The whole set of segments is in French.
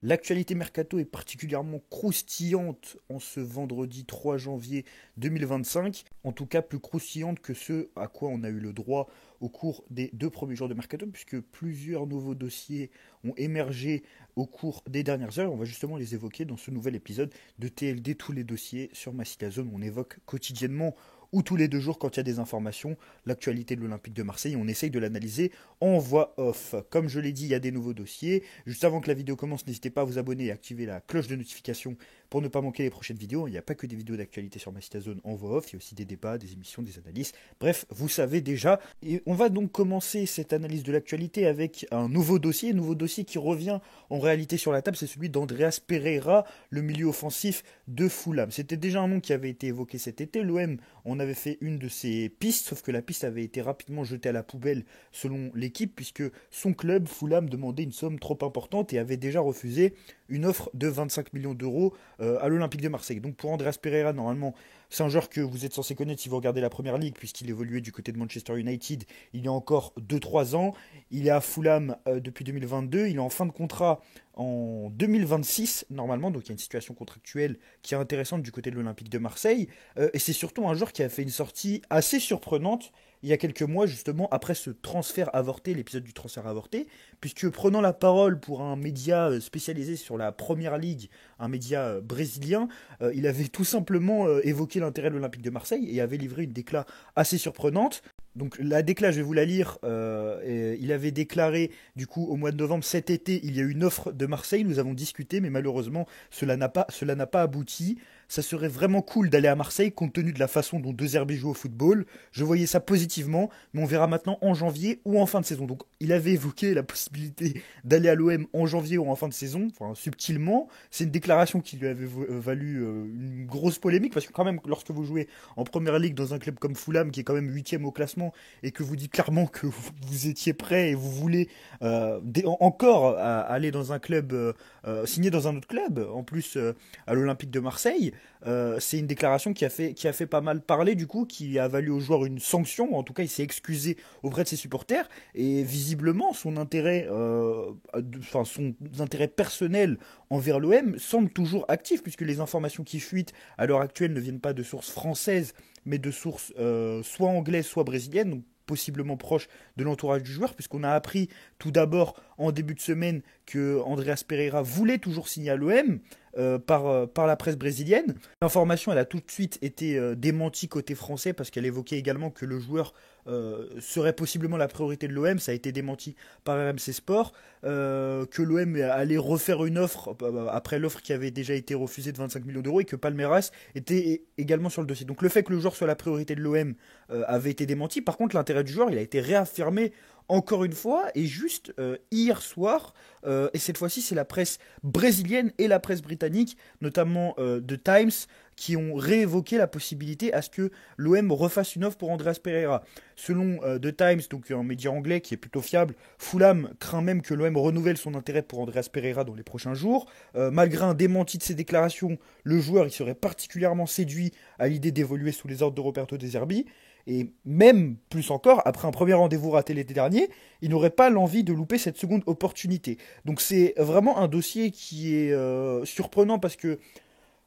L'actualité mercato est particulièrement croustillante en ce vendredi 3 janvier 2025, en tout cas plus croustillante que ce à quoi on a eu le droit au cours des 2 premiers jours de mercato, puisque plusieurs nouveaux dossiers ont émergé au cours des dernières heures. On va justement les évoquer dans ce nouvel épisode de TLD, tous les dossiers sur Massilia Zone. On évoque quotidiennement ou tous les 2 jours quand il y a des informations, l'actualité de l'Olympique de Marseille, on essaye de l'analyser en voix off. Comme je l'ai dit, il y a des nouveaux dossiers. Juste avant que la vidéo commence, n'hésitez pas à vous abonner et à activer la cloche de notification pour ne pas manquer les prochaines vidéos. Il n'y a pas que des vidéos d'actualité sur Massilia Zone en voix off, il y a aussi des débats, des émissions, des analyses. Bref, vous savez déjà. Et on va donc commencer cette analyse de l'actualité avec un nouveau dossier qui revient en réalité sur la table, c'est celui d'Andreas Pereira, le milieu offensif de Fulham. C'était déjà un nom qui avait été évoqué cet été. L'OM on avait fait une de ses pistes, sauf que la piste avait été rapidement jetée à la poubelle selon l'équipe, puisque son club, Fulham, demandait une somme trop importante et avait déjà refusé une offre de 25 millions d'euros à l'Olympique de Marseille. Donc pour Andreas Pereira, normalement, c'est un joueur que vous êtes censé connaître si vous regardez la première ligue, puisqu'il évoluait du côté de Manchester United il y a encore 2-3 ans. Il est à Fulham depuis 2022, il est en fin de contrat en 2026 normalement, donc il y a une situation contractuelle qui est intéressante du côté de l'Olympique de Marseille. Et c'est surtout un joueur qui a fait une sortie assez surprenante il y a quelques mois, justement, après ce transfert avorté, l'épisode du transfert avorté, puisque prenant la parole pour un média spécialisé sur la Première Ligue, un média brésilien, il avait tout simplement évoqué l'intérêt de l'Olympique de Marseille et avait livré une décla assez surprenante. Donc la décla, je vais vous la lire. Il avait déclaré, du coup, au mois de novembre, cet été, il y a eu une offre de Marseille. Nous avons discuté, mais malheureusement, cela n'a pas abouti. Ça serait vraiment cool d'aller à Marseille, compte tenu de la façon dont De Zerbi joue au football. Je voyais ça positivement, mais on verra maintenant en janvier ou en fin de saison. Donc il avait évoqué la possibilité d'aller à l'OM en janvier ou en fin de saison, enfin subtilement. C'est une déclaration qui lui avait valu une grosse polémique, parce que quand même, lorsque vous jouez en première ligue dans un club comme Fulham, qui est quand même 8e au classement, et que vous dites clairement que vous étiez prêt et vous voulez encore aller dans un club, signer dans un autre club, en plus à l'Olympique de Marseille, c'est une déclaration qui a fait pas mal parler, du coup, qui a valu au joueur une sanction. En tout cas, il s'est excusé auprès de ses supporters, et visiblement son intérêt personnel envers l'OM semble toujours actif, puisque les informations qui fuitent à l'heure actuelle ne viennent pas de sources françaises, mais de sources soit anglaises, soit brésiliennes, donc possiblement proches de l'entourage du joueur, puisqu'on a appris tout d'abord en début de semaine que Andreas Pereira voulait toujours signer à l'OM par la presse brésilienne. L'information, elle a tout de suite été démentie côté français, parce qu'elle évoquait également que le joueur serait possiblement la priorité de l'OM. Ça a été démenti par RMC Sport, que l'OM allait refaire une offre après l'offre qui avait déjà été refusée de 25 millions d'euros, et que Palmeiras était également sur le dossier. Donc le fait que le joueur soit la priorité de l'OM avait été démenti. Par contre, l'intérêt du joueur, il a été réaffirmé encore une fois, et juste hier soir, et cette fois-ci c'est la presse brésilienne et la presse britannique, notamment The Times, qui ont réévoqué la possibilité à ce que l'OM refasse une offre pour Andreas Pereira. Selon The Times, donc un média anglais qui est plutôt fiable, Fulham craint même que l'OM renouvelle son intérêt pour Andreas Pereira dans les prochains jours. Malgré un démenti de ses déclarations, le joueur il serait particulièrement séduit à l'idée d'évoluer sous les ordres de Roberto De Zerbi. Et même plus encore, après un premier rendez-vous raté l'été dernier, il n'aurait pas l'envie de louper cette seconde opportunité. Donc c'est vraiment un dossier qui est surprenant, parce que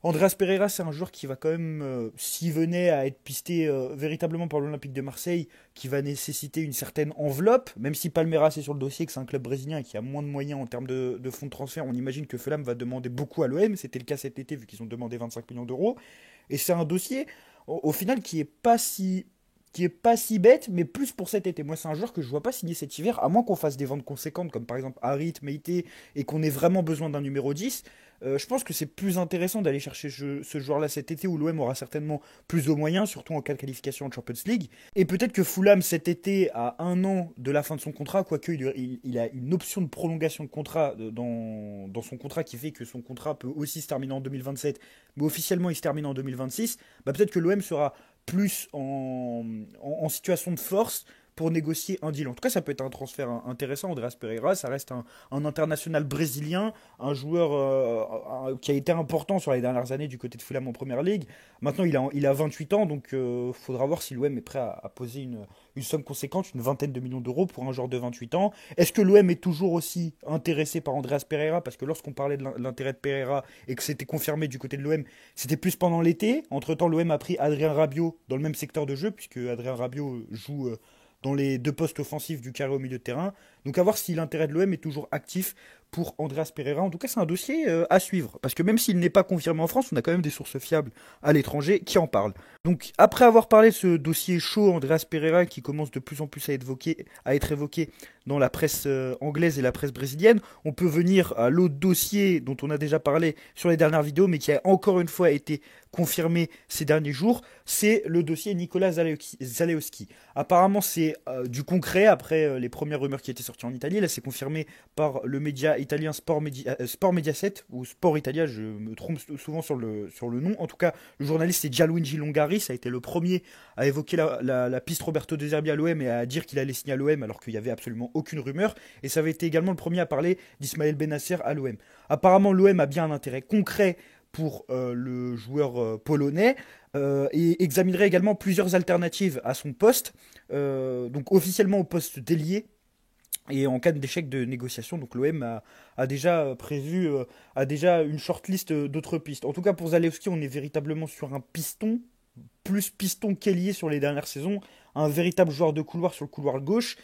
Andreas Pereira, c'est un joueur qui va quand même, s'il venait à être pisté véritablement par l'Olympique de Marseille, qui va nécessiter une certaine enveloppe, même si Palmeiras est sur le dossier, que c'est un club brésilien et qui a moins de moyens en termes de fonds de transfert. On imagine que Fulham va demander beaucoup à l'OM, c'était le cas cet été vu qu'ils ont demandé 25 millions d'euros. Et c'est un dossier, au final, qui est pas si bête, mais plus pour cet été. Moi, c'est un joueur que je ne vois pas signer cet hiver, à moins qu'on fasse des ventes conséquentes, comme par exemple Harit, Meite, et qu'on ait vraiment besoin d'un numéro 10. Je pense que c'est plus intéressant d'aller chercher ce joueur-là cet été, où l'OM aura certainement plus de moyens, surtout en cas de qualification en Champions League. Et peut-être que Fulham cet été, à 1 an de la fin de son contrat, quoique il a une option de prolongation de contrat dans son contrat, qui fait que son contrat peut aussi se terminer en 2027, mais officiellement il se termine en 2026, peut-être que l'OM sera plus en situation de force pour négocier un deal. En tout cas, ça peut être un transfert intéressant. Andreas Pereira, ça reste un international brésilien, un joueur qui a été important sur les dernières années du côté de Fulham en Première Ligue. Maintenant, il a 28 ans, donc il faudra voir si l'OM est prêt à poser une somme conséquente, une vingtaine de millions d'euros pour un joueur de 28 ans. Est-ce que l'OM est toujours aussi intéressé par Andreas Pereira? Parce que lorsqu'on parlait de l'intérêt de Pereira et que c'était confirmé du côté de l'OM, c'était plus pendant l'été. Entre-temps, l'OM a pris Adrien Rabiot dans le même secteur de jeu, puisque Adrien Rabiot joue dans les deux postes offensifs du carré au milieu de terrain. Donc à voir si l'intérêt de l'OM est toujours actif pour Andreas Pereira. En tout cas, c'est un dossier à suivre. Parce que même s'il n'est pas confirmé en France, on a quand même des sources fiables à l'étranger qui en parlent. Donc après avoir parlé de ce dossier chaud, Andreas Pereira, qui commence de plus en plus à être évoqué dans la presse anglaise et la presse brésilienne, on peut venir à l'autre dossier dont on a déjà parlé sur les dernières vidéos, mais qui a encore une fois été confirmé ces derniers jours, c'est le dossier Nicolas Zalewski. Apparemment, c'est du concret après les premières rumeurs qui étaient sorties en Italie. Là, c'est confirmé par le média italien Sport Mediaset, ou Sport Italia, je me trompe souvent sur le nom. En tout cas, le journaliste, c'est Gianluigi Longari, ça a été le premier à évoquer la piste Roberto De Zerbi à l'OM et à dire qu'il allait signer à l'OM alors qu'il n'y avait absolument aucune rumeur. Et ça avait été également le premier à parler d'Ismaël Bennacer à l'OM. Apparemment, l'OM a bien un intérêt concret pour le joueur polonais et examinerait également plusieurs alternatives à son poste, donc officiellement au poste d'ailier. Et en cas d'échec de négociation, donc l'OM a déjà prévu, a déjà une shortlist d'autres pistes. En tout cas pour Zalewski, on est véritablement sur un piston, plus piston qu'ailier sur les dernières saisons, un véritable joueur de couloir sur le couloir gauche.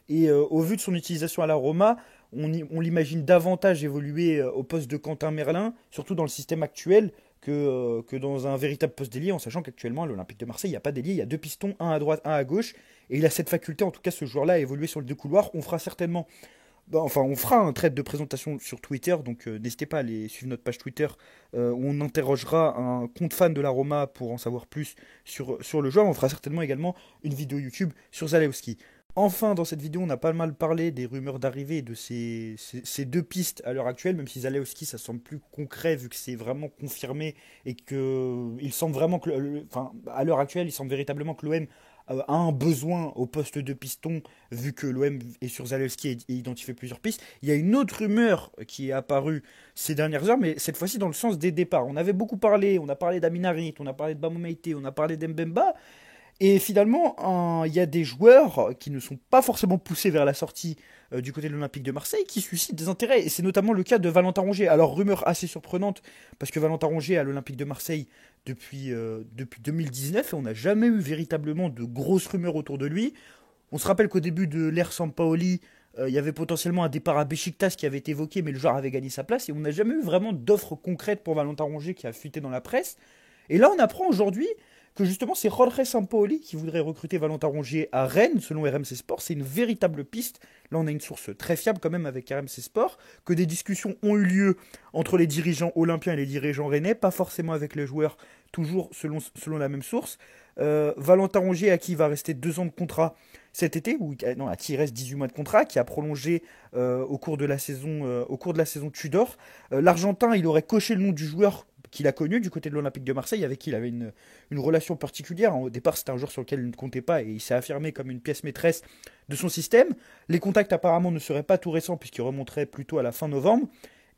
Et au vu de son utilisation à la Roma, on l'imagine davantage évoluer au poste de Quentin Merlin, surtout dans le système actuel, que dans un véritable poste d'ailier, en sachant qu'actuellement à l'Olympique de Marseille, il n'y a pas d'ailier, il y a deux pistons, un à droite, un à gauche, et il a cette faculté, en tout cas ce joueur-là, à évoluer sur les deux couloirs. On fera certainement, on fera un trait de présentation sur Twitter, donc n'hésitez pas à aller suivre notre page Twitter, où on interrogera un compte fan de la Roma pour en savoir plus sur le joueur. On fera certainement également une vidéo YouTube sur Zalewski. Enfin, dans cette vidéo, on a pas mal parlé des rumeurs d'arrivée de ces deux pistes à l'heure actuelle, même si Zalewski, ça semble plus concret vu que c'est vraiment confirmé et que il semble vraiment que, à l'heure actuelle, il semble véritablement que l'OM a un besoin au poste de piston, vu que l'OM est sur Zalewski et identifie plusieurs pistes. Il y a une autre rumeur qui est apparue ces dernières heures, mais cette fois-ci dans le sens des départs. On avait beaucoup parlé, on a parlé d'Aminarit, on a parlé de Bamou Meïté, on a parlé d'Mbemba. Et finalement, il y a des joueurs qui ne sont pas forcément poussés vers la sortie du côté de l'Olympique de Marseille qui suscitent des intérêts. Et c'est notamment le cas de Valentin Rongier. Alors, rumeur assez surprenante, parce que Valentin Rongier est à l'Olympique de Marseille depuis 2019 et on n'a jamais eu véritablement de grosses rumeurs autour de lui. On se rappelle qu'au début de l'ère Sampaoli, il y avait potentiellement un départ à Beşiktaş qui avait été évoqué, mais le joueur avait gagné sa place. Et on n'a jamais eu vraiment d'offres concrètes pour Valentin Rongier qui a fuité dans la presse. Et là, on apprend aujourd'hui que justement c'est Jorge Sampaoli qui voudrait recruter Valentin Rongier à Rennes, selon RMC Sport. C'est une véritable piste. Là, on a une source très fiable quand même avec RMC Sport, que des discussions ont eu lieu entre les dirigeants olympiens et les dirigeants rennais, pas forcément avec les joueurs, toujours selon la même source. Valentin Rongier, à qui il va rester 2 ans de contrat cet été, à qui il reste 18 mois de contrat, qui a prolongé au cours de la saison Tudor. L'Argentin, il aurait coché le nom du joueur qu'il a connu du côté de l'Olympique de Marseille, avec qui il avait une relation particulière. Au départ, c'était un joueur sur lequel il ne comptait pas et il s'est affirmé comme une pièce maîtresse de son système. Les contacts apparemment ne seraient pas tout récents puisqu'ils remonteraient plutôt à la fin novembre.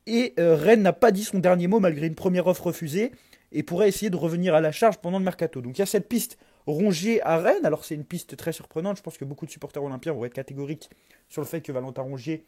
Et Rennes n'a pas dit son dernier mot malgré une première offre refusée et pourrait essayer de revenir à la charge pendant le mercato. Donc il y a cette piste Rongier à Rennes. Alors c'est une piste très surprenante. Je pense que beaucoup de supporters olympiens vont être catégoriques sur le fait que Valentin Rongier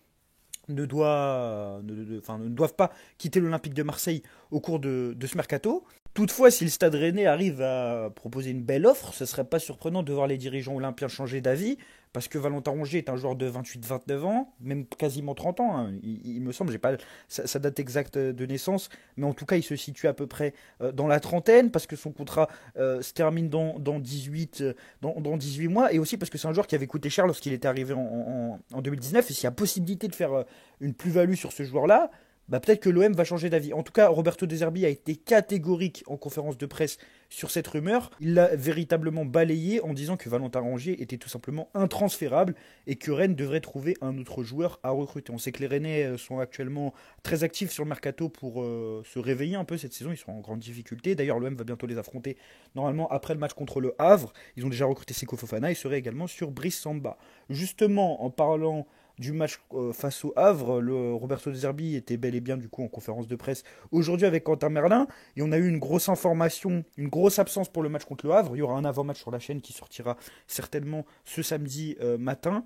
ne doivent pas quitter l'Olympique de Marseille au cours de ce mercato. Toutefois, si le Stade Rennais arrive à proposer une belle offre, ce ne serait pas surprenant de voir les dirigeants olympiens changer d'avis, parce que Valentin Rongier est un joueur de 28-29 ans, même quasiment 30 ans, hein. Il me semble, j'ai pas sa date exacte de naissance, mais en tout cas, il se situe à peu près dans la trentaine, parce que son contrat se termine dans 18 mois, et aussi parce que c'est un joueur qui avait coûté cher lorsqu'il était arrivé en 2019, et s'il y a possibilité de faire une plus-value sur ce joueur-là, bah peut-être que l'OM va changer d'avis. En tout cas, Roberto De Zerbi a été catégorique en conférence de presse sur cette rumeur. Il l'a véritablement balayé en disant que Valentin Rongier était tout simplement intransférable et que Rennes devrait trouver un autre joueur à recruter. On sait que les Rennais sont actuellement très actifs sur le mercato pour se réveiller un peu cette saison. Ils sont en grande difficulté. D'ailleurs, l'OM va bientôt les affronter normalement après le match contre le Havre. Ils ont déjà recruté Seko Fofana et seraient également sur Brice Samba. Justement, en parlant du match face au Havre, le Roberto De Zerbi était bel et bien du coup en conférence de presse aujourd'hui avec Quentin Merlin et on a eu une grosse information, une grosse absence pour le match contre le Havre. Il y aura un avant-match sur la chaîne qui sortira certainement ce samedi matin.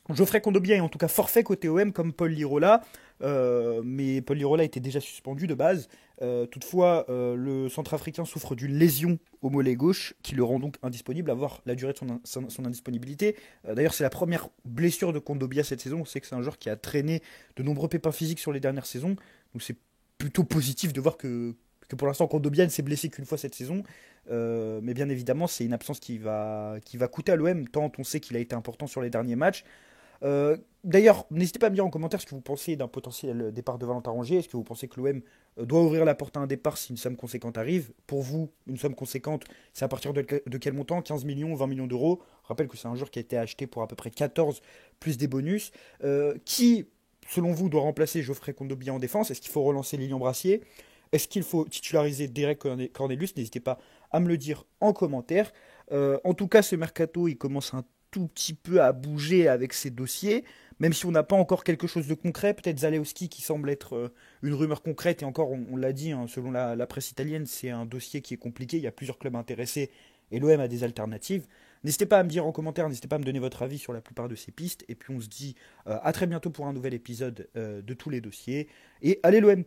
Geoffrey Kondogbia est en tout cas forfait côté OM comme Paul Lirola, mais Paul Lirola était déjà suspendu de base. Toutefois, le centrafricain souffre d'une lésion au mollet gauche qui le rend donc indisponible à voir la durée de son indisponibilité. D'ailleurs, c'est la première blessure de Kondogbia cette saison. On sait que c'est un joueur qui a traîné de nombreux pépins physiques sur les dernières saisons. Donc c'est plutôt positif de voir que pour l'instant Kondogbia ne s'est blessé qu'une fois cette saison. Mais bien évidemment, c'est une absence qui va coûter à l'OM, tant on sait qu'il a été important sur les derniers matchs. D'ailleurs, n'hésitez pas à me dire en commentaire ce que vous pensez d'un potentiel départ de Valentin Rongier. Est-ce que vous pensez que l'OM doit ouvrir la porte à un départ si une somme conséquente arrive? Pour vous, une somme conséquente, c'est à partir de quel montant? 15 millions, 20 millions d'euros? Je rappelle que c'est un joueur qui a été acheté pour à peu près 14 plus des bonus. Qui, selon vous, doit remplacer Geoffrey Kondogbia en défense? Est-ce qu'il faut relancer Lilian Brassier? Est-ce qu'il faut titulariser Derek Cornelius? N'hésitez pas à me le dire en commentaire. En tout cas, ce mercato, il commence un tout petit peu à bouger avec ces dossiers, même si on n'a pas encore quelque chose de concret. Peut-être Zalewski qui semble être une rumeur concrète, et encore, on l'a dit, hein, selon la presse italienne, c'est un dossier qui est compliqué, il y a plusieurs clubs intéressés, et l'OM a des alternatives. N'hésitez pas à me dire en commentaire, n'hésitez pas à me donner votre avis sur la plupart de ces pistes, et puis on se dit à très bientôt pour un nouvel épisode de tous les dossiers, et allez l'OM!